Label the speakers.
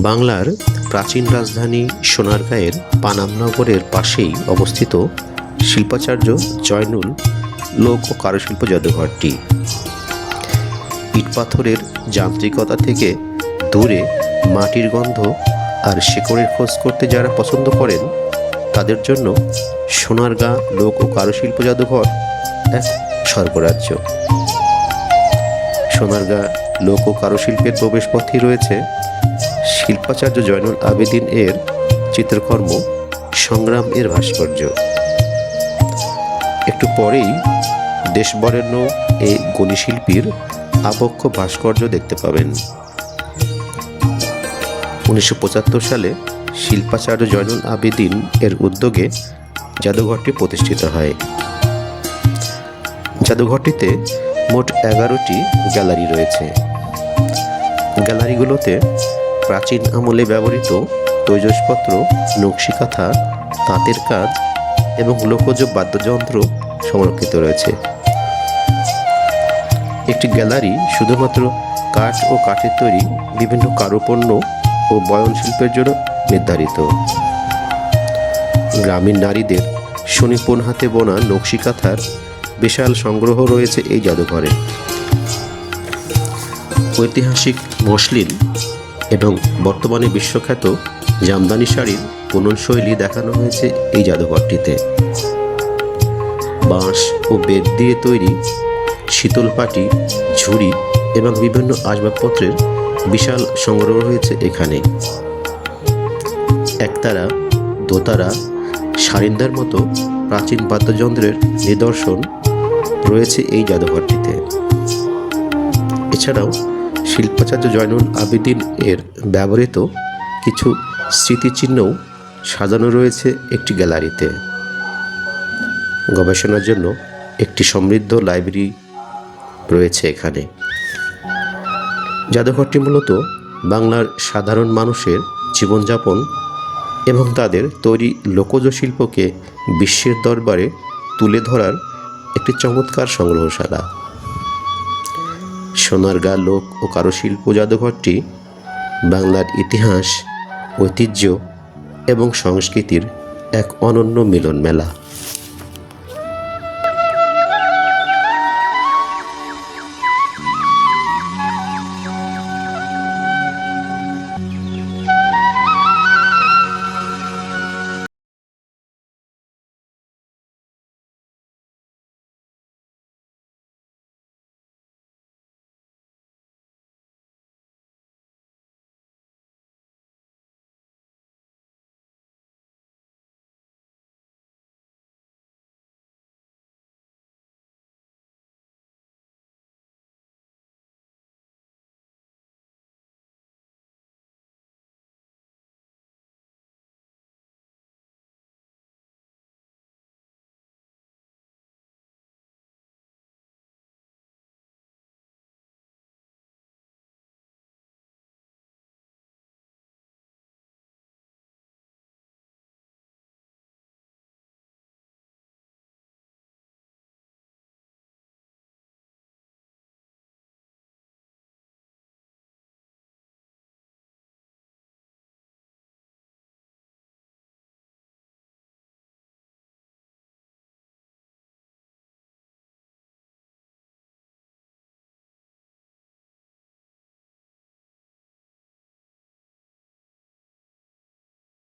Speaker 1: বাংলার প্রাচীন রাজধানী সোনারগাঁয়ের পানামনগরের পাশেই অবস্থিত শিল্পাচার্য জয়নুল লোক ও কারুশিল্প জাদুঘরটি ইটপাথরের যান্ত্রিকতা থেকে দূরে মাটির গন্ধ আর শেকড়ের খোঁজ করতে যারা পছন্দ করেন তাদের জন্য সোনারগাঁ লোক ও কারুশিল্প জাদুঘর এক স্বর্গরাজ্য। সোনারগাঁ লোক ও কারুশিল্পের প্রবেশপথেই রয়েছে শিল্পাচার্য জয়নুল আবেদিন এর চিত্রকর্ম সংগ্রাম এর ভাস্কর্য। একটু পরেই দেশবরেণ্য এই গুণী শিল্পীর আবক্ষ ভাস্কর্য দেখতে পাবেন। 1975 সালে শিল্পাচার্য জয়নুল আবেদিন এর উদ্যোগে জাদুঘরটি প্রতিষ্ঠিত হয়। জাদুঘরটিতে মোট 11টি গ্যালারি রয়েছে। গ্যালারিগুলোতে প্রাচীন আমলে ব্যবহৃত তৈজসপত্র, নকশিকাঁথা, তাঁতের কাজ এবং লোকজ বাদ্যযন্ত্র সংরক্ষিত রয়েছে। একটি গ্যালারি শুধুমাত্র কাঠ ও কাঠের তৈরি বিভিন্ন কারুপণ্য ও বয়নশিল্পের জন্য নির্ধারিত। গ্রামীণ নারীদের সুনিপুণ হাতে বোনা নকশিকাঁথার বিশাল সংগ্রহ রয়েছে এই জাদুঘরে। ঐতিহাসিক মসলিন এবং বর্তমানে বিশ্বখ্যাত জামদানি শাড়ির বুনন শৈলী দেখানো হয়েছে এই জাদুঘরটিতে। বাঁশ ও বেত দিয়ে তৈরি শীতলপাটি, ঝুড়ি এবং বিভিন্ন আসবাবপত্রের বিশাল সংগ্রহ রয়েছে এখানে। একতারা, দোতারা, সারিন্দার মতো প্রাচীন বাদ্যযন্ত্রের নিদর্শন রয়েছে এই জাদুঘরটিতে। এছাড়াও শিল্পাচার্য জয়নুল আবেদিন এর ব্যবহৃত কিছু স্মৃতিচিহ্নও সাজানো রয়েছে একটি গ্যালারিতে। গবেষণার জন্য একটি সমৃদ্ধ লাইব্রেরি রয়েছে এখানে। জাদুঘরটি মূলত বাংলার সাধারণ মানুষের জীবনযাপন এবং তাদের তৈরি লোকজ শিল্পকে বিশ্বের দরবারে তুলে ধরার একটি চমৎকার সংগ্রহশালা। সোনারগাঁ লোক ও কারুশিল্প জাদুঘরটি বাংলার ইতিহাস, ঐতিহ্য এবং সংস্কৃতির এক অনন্য মিলন মেলা।